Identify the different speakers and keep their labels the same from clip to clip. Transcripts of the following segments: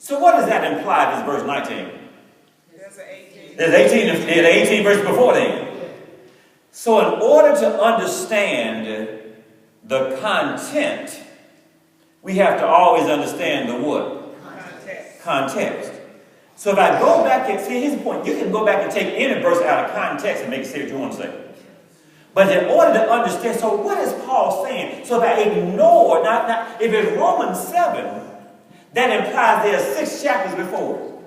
Speaker 1: So what does that imply, this verse 19?
Speaker 2: There's an 18.
Speaker 1: There's 18 verses before then. So in order to understand the content, we have to always understand the what? Context. So if I go back and see, here's the point. You can go back and take any verse out of context and make it say what you want to say. But in order to understand, so what is Paul saying? So if I ignore, if it's Romans 7, that implies there are 6 chapters before.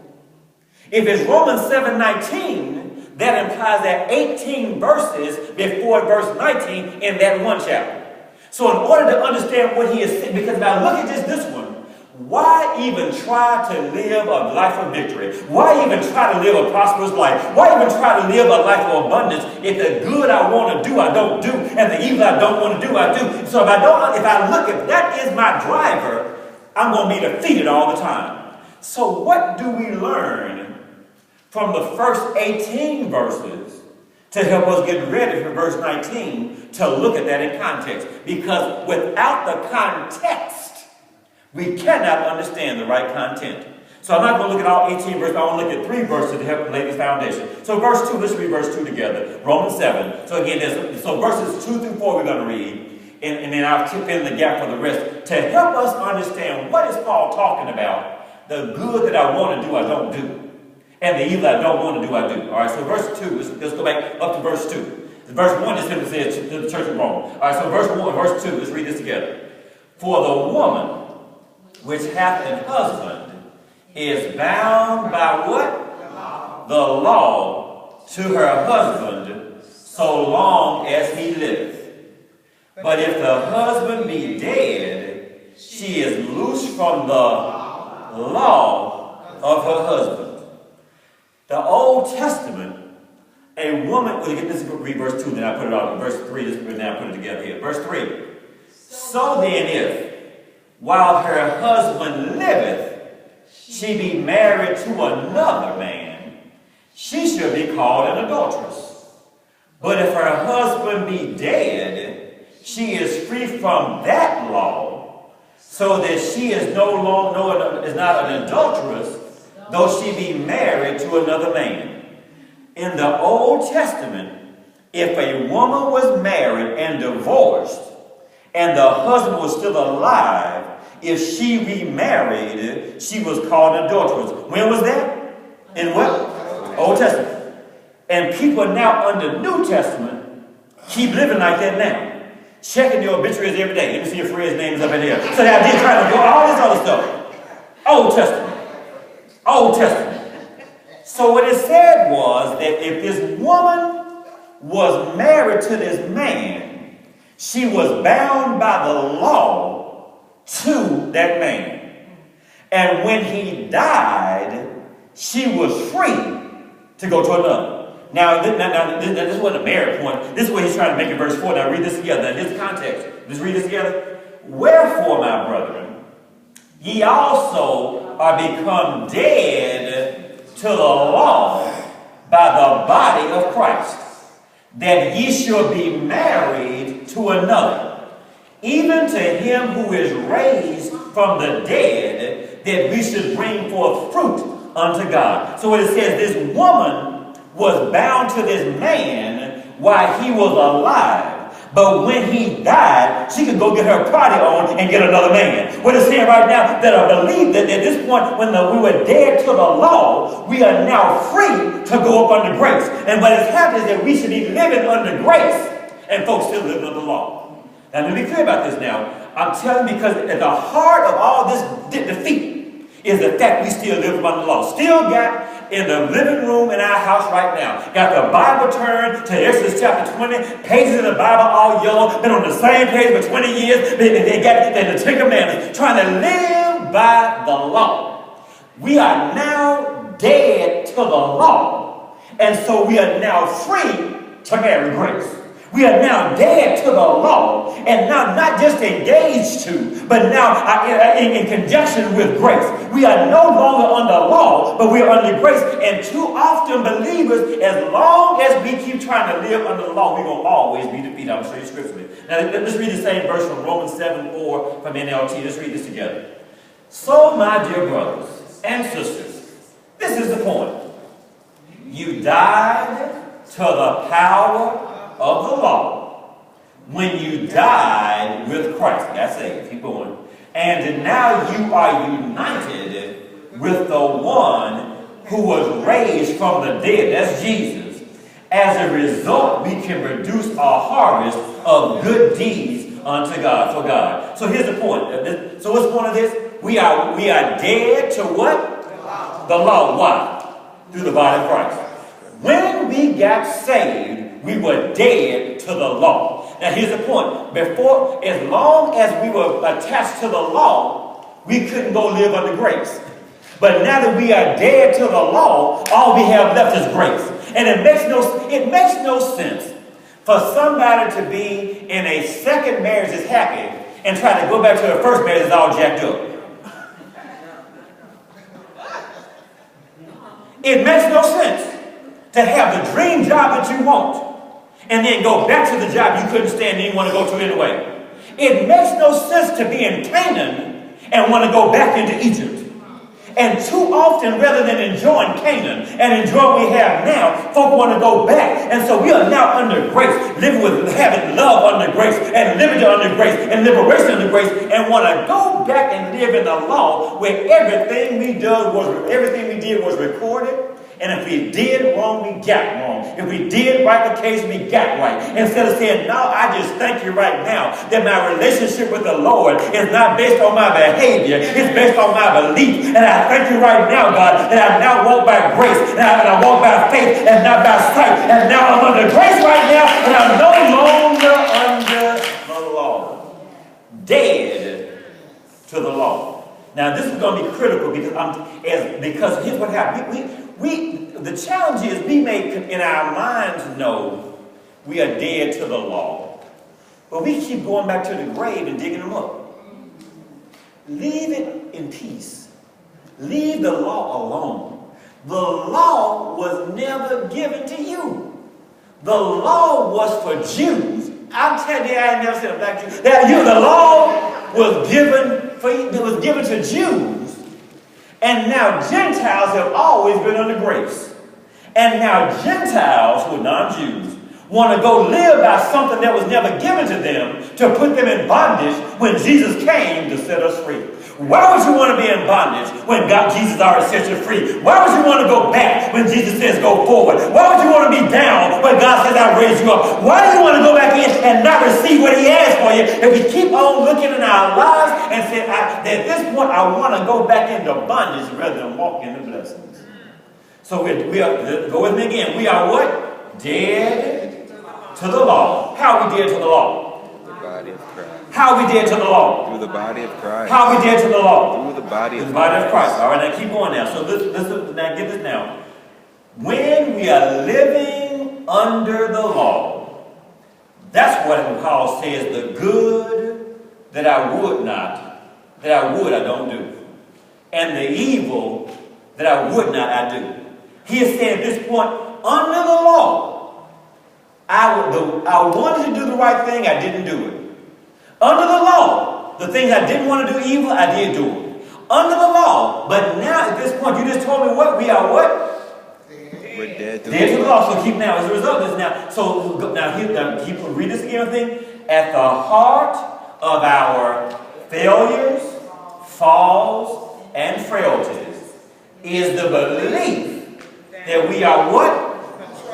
Speaker 1: If it's Romans 7:19, that implies there are 18 verses before verse 19 in that one chapter. So in order to understand what he is saying, because if I look at this one, why even try to live a life of victory? Why even try to live a prosperous life? Why even try to live a life of abundance if the good I want to do, I don't do, and the evil I don't want to do, I do? So if that is my driver, I'm going to be defeated all the time. So what do we learn from the first 18 verses to help us get ready for verse 19 to look at that in context? Because without the context, we cannot understand the right content. So I'm not going to look at all 18 verses. I want to look at 3 verses to help lay this foundation. So verse 2, let's read verse 2 together. Romans 7. So again, so verses 2 through 4 we're going to read. And then I'll chip in the gap for the rest to help us understand what is Paul talking about. The good that I want to do, I don't do. And the evil I don't want to do, I do. All right, so verse 2, let's go back up to verse 2. Verse 1 just simply says to the church of Rome. All right, so verse 1, verse 2, let's read this together. For the woman which hath an husband is bound by what? The law to her husband so long as he liveth. But if the husband be dead, she is loosed from the law of her husband. The Old Testament, a woman, this is read verse 2, then I put it on verse 3, then I put it together here. Verse 3. So then if, while her husband liveth, she be married to another man, she shall be called an adulteress. But if her husband be dead, she is free from that law, so that she is is not an adulteress, though she be married to another man. In the Old Testament, if a woman was married and divorced, and the husband was still alive, if she remarried, she was called an adulteress. When was that? In what? Old Testament. And people now under New Testament keep living like that now. Checking your obituaries every day. Let me see your friend's name is up in here. So they did trying to do all this other stuff. Old Testament. Old Testament. So what it said was that if this woman was married to this man, she was bound by the law to that man. And when he died, she was free to go to another. Now this wasn't a marriage point. This is what he's trying to make in verse 4. Now read this together. In this context, let's read this together. Wherefore, my brethren, ye also are become dead to the law by the body of Christ, that ye shall be married to another, even to him who is raised from the dead, that we should bring forth fruit unto God. So it says this woman was bound to this man while he was alive. But when he died, she could go get her party on and get another man. What it's saying right now, that I believe that at this point, when we were dead to the law, we are now free to go up under grace. And what has happened is that we should be living under grace, and folks still living under the law. Now, let me be clear about this now. I'm telling you, because at the heart of all this defeat is the fact we still live under the law. Still got in the living room in our house right now. Got the Bible turned to Exodus chapter 20. Pages in the Bible all yellow. Been on the same page for 20 years. They got the Ten Commandments. Trying to live by the law. We are now dead to the law. And so we are now free to marry grace. We are now dead to the law, and now not just engaged to, but now in conjunction with grace. We are no longer under law, but we are under grace. And too often believers, as long as we keep trying to live under the law, we're going to always be defeated. I'm sure you scripturally. Now let's read the same verse from Romans 7:4 from NLT. Let's read this together. So, my dear brothers and sisters, this is the point. You died to the power of the law when you died with Christ. That's it. Keep going. And now you are united with the one who was raised from the dead. That's Jesus. As a result, we can produce a harvest of good deeds unto God, for God. So here's the point. So what's the point of this? We are dead to what? The law. Why? Through the body of Christ. When we got saved, we were dead to the law. Now here's the point. Before, as long as we were attached to the law, we couldn't go live under grace. But now that we are dead to the law, all we have left is grace. And it makes no sense for somebody to be in a second marriage that's happy and try to go back to the first marriage that's all jacked up. It makes no sense to have the dream job that you want and then go back to the job you couldn't stand and didn't want to go to anyway. It makes no sense to be in Canaan and want to go back into Egypt. And too often, rather than enjoying Canaan and enjoy what we have now, folk want to go back. And so we are now under grace, living with having love under grace, and liberty under grace, and liberation under grace, and want to go back and live in the law where everything we did was recorded. And if we did wrong, we got wrong. If we did right the case, we got right. Instead of saying, no, I just thank you right now that my relationship with the Lord is not based on my behavior. It's based on my belief. And I thank you right now, God, that I now walk by grace. And I walk by faith and not by sight. And now I'm under grace right now. And I'm no longer under the law. Dead to the law. Now, this is going to be critical because here's what happened. The challenge is we may in our minds know we are dead to the law, but we keep going back to the grave and digging them up. Leave it in peace. Leave the law alone. The law was never given to you. The law was for Jews. I'm telling you, I ain't never seen a black Jew. The law was given to Jews. And now Gentiles have always been under grace. And now Gentiles, who are non-Jews, want to go live by something that was never given to them to put them in bondage when Jesus came to set us free. Why would you want to be in bondage when Jesus already set you free? Why would you want to go back when Jesus says go forward? Why would you want to be down when God says I raised you up? Why do you want to go back in and not receive what he has for you? If we keep on looking in our lives and say, at this point I want to go back into bondage rather than walk in the blessings. So we are, go with me again. We are what? Dead to the law. How are we dead to the law?
Speaker 3: The body of Christ.
Speaker 1: How are we dead to the law?
Speaker 3: Through the body of Christ.
Speaker 1: How are we dead to the law?
Speaker 3: Through the body of
Speaker 1: Christ. All right, now keep going now. So now get this now. When we are living under the law, that's what Paul says, the good that I don't do. And the evil that I would not, I do. He is saying at this point, under the law, I wanted to do the right thing, I didn't do it. Under the law, the things I didn't want to do evil, I did do it. Under the law, but now at this point, you just told me what? We are what?
Speaker 3: We're dead to
Speaker 1: the law. So keep now, as a result of this now, so now keep read this again thing. At the heart of our failures, falls, and frailties is the belief that we are what?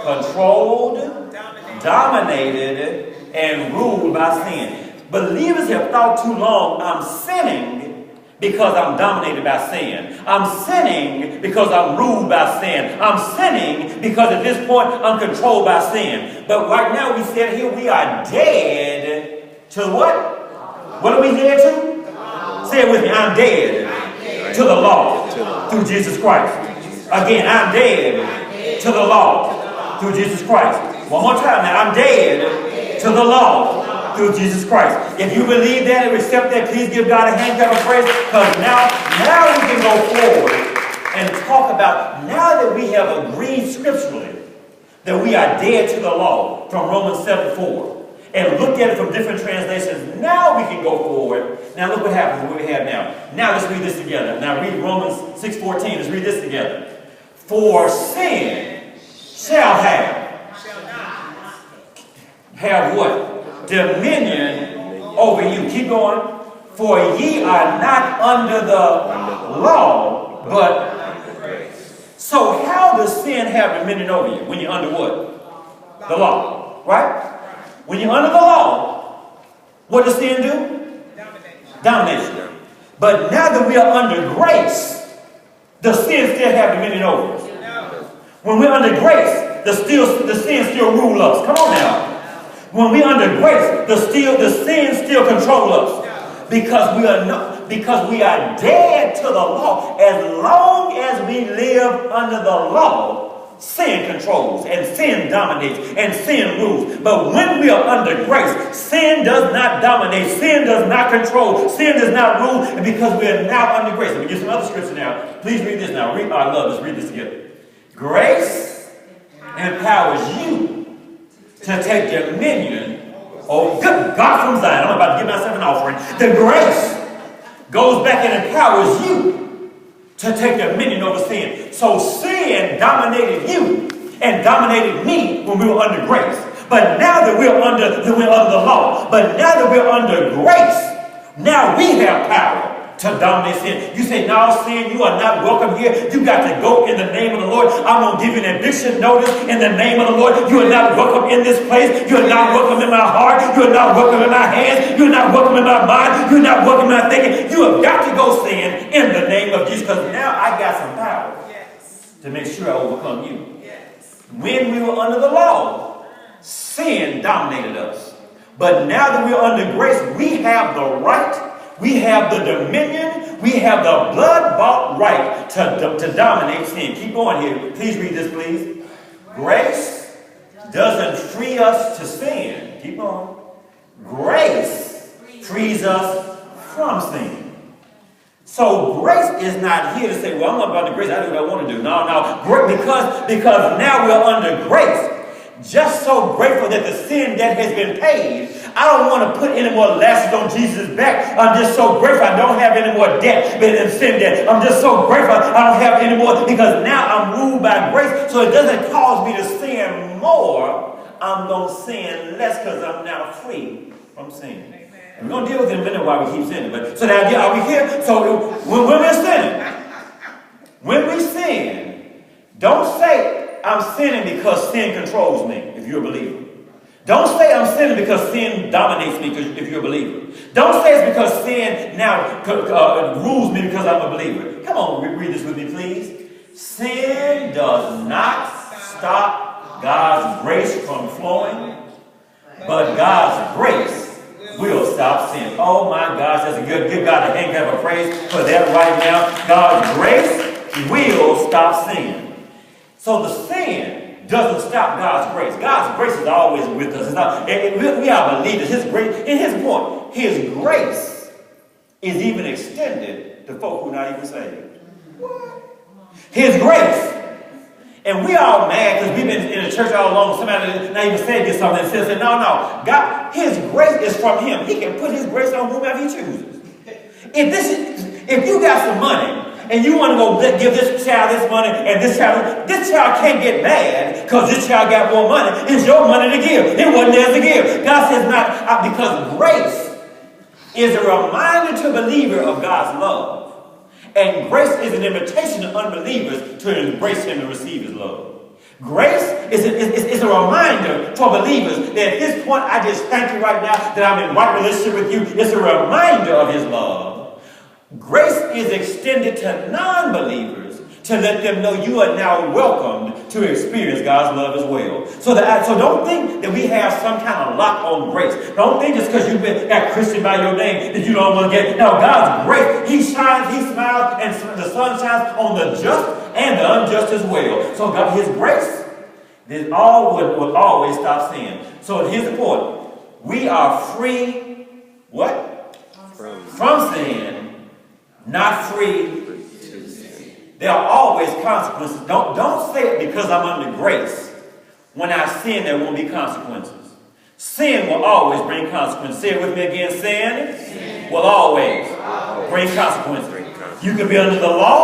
Speaker 1: Controlled, dominated, and ruled by sin. Believers have thought too long, I'm sinning because I'm dominated by sin. I'm sinning because I'm ruled by sin. I'm sinning because at this point I'm controlled by sin. But right now we said here we are dead to what? What are we dead to? Say it with me. I'm dead to the law through Jesus Christ. Again, I'm dead to the law through Jesus Christ. One more time now. I'm dead to the law through Jesus Christ. If you believe that and accept that, please give God a hand clap of praise, because now we can go forward and talk about, now that we have agreed scripturally that we are dead to the law from Romans 7:4. and look at it from different translations, now we can go forward. Now look what happens, what we have now. Now let's read this together. Now read Romans 6:14. Let's read this together. For sin shall have what? Dominion over you. Keep going. For ye are not under the law, but so how does sin have dominion over you? When you're under what? The law. Right? When you're under the law, what does sin do? Domination. But now that we are under grace, does sin still have dominion over us? When we're under grace, the sin still rule us. Come on now. When we're under grace, the sin still control us. Because we are dead to the law. As long as we live under the law, sin controls and sin dominates and sin rules. But when we are under grace, sin does not dominate, sin does not control, sin does not rule, and because we are now under grace. Let me give some other scripture now. Please read this now. I love this. Read this together. Grace empowers you to take dominion. Oh, good God from Zion. I'm about to give myself an offering. The grace goes back and empowers you to take dominion over sin. So sin dominated you and dominated me when we were under grace. But now that we're under the law, but now that we're under grace, now we have power to dominate sin. You say, no, sin, you are not welcome here. You got to go in the name of the Lord. I'm going to give you an eviction notice in the name of the Lord. You are not welcome in this place. You are not welcome in my heart. You are not welcome in my hands. You are not welcome in my mind. You are not welcome in my thinking. You have got to go sin in the name of Jesus, because now I got some power to make sure I overcome you. When we were under the law, sin dominated us. But now that we're under grace, we have the right, we have the dominion, we have the blood-bought right to dominate sin. Keep going here. Please read this, please. Grace doesn't free us to sin. Keep on. Grace frees us from sin. So grace is not here to say, well, I'm not about the grace. I do what I want to do. No. Because now we're under grace. Just so grateful that the sin debt has been paid. I don't want to put any more lashes on Jesus' back. I'm just so grateful I don't have any more debt than sin debt. I'm just so grateful I don't have any more, because now I'm ruled by grace. So it doesn't cause me to sin more. I'm going to sin less because I'm now free from sin. And we're going to deal with it in a minute why we keep sinning. But so now are we here? So when we're sinning, when we sin, don't say I'm sinning because sin controls me, if you're a believer. Don't say I'm sinning because sin dominates me, if you're a believer. Don't say it's because sin now rules me because I'm a believer. Come on, read this with me, please. Sin does not stop God's grace from flowing, but God's grace will stop sin. Oh my gosh, that's a good God to hang have a praise for that right now. God's grace will stop sin. So the sin doesn't stop God's grace. God's grace is always with us. We are believers. His grace, in his point, his grace is even extended to folk who are not even saved. What? His grace. And we all mad because we've been in the church all along. Somebody not even said this something and says, no. God, his grace is from him. He can put his grace on whomever he chooses. If you got some money, and you want to go give this child this money and this child can't get mad because this child got more money. It's your money to give. It wasn't theirs to give. God says not, because grace is a reminder to a believer of God's love. And grace is an invitation to unbelievers to embrace him and receive his love. Grace is a reminder for believers that at this point, I just thank you right now that I'm in right relationship with you. It's a reminder of his love. Grace is extended to non-believers to let them know you are now welcomed to experience God's love as well. So don't think that we have some kind of lock on grace. Don't think just because you've been got Christian by your name that you don't want to get. No, God's grace, he shines, he smiles, and the sun shines on the just and the unjust as well. So God, his grace will always stop sin. So here's the point. We are free, what? From sin. Not free. There are always consequences. Don't say it because I'm under grace. When I sin, there won't be consequences. Sin will always bring consequences. Say it with me again. Sin will always bring consequences. You can be under the law.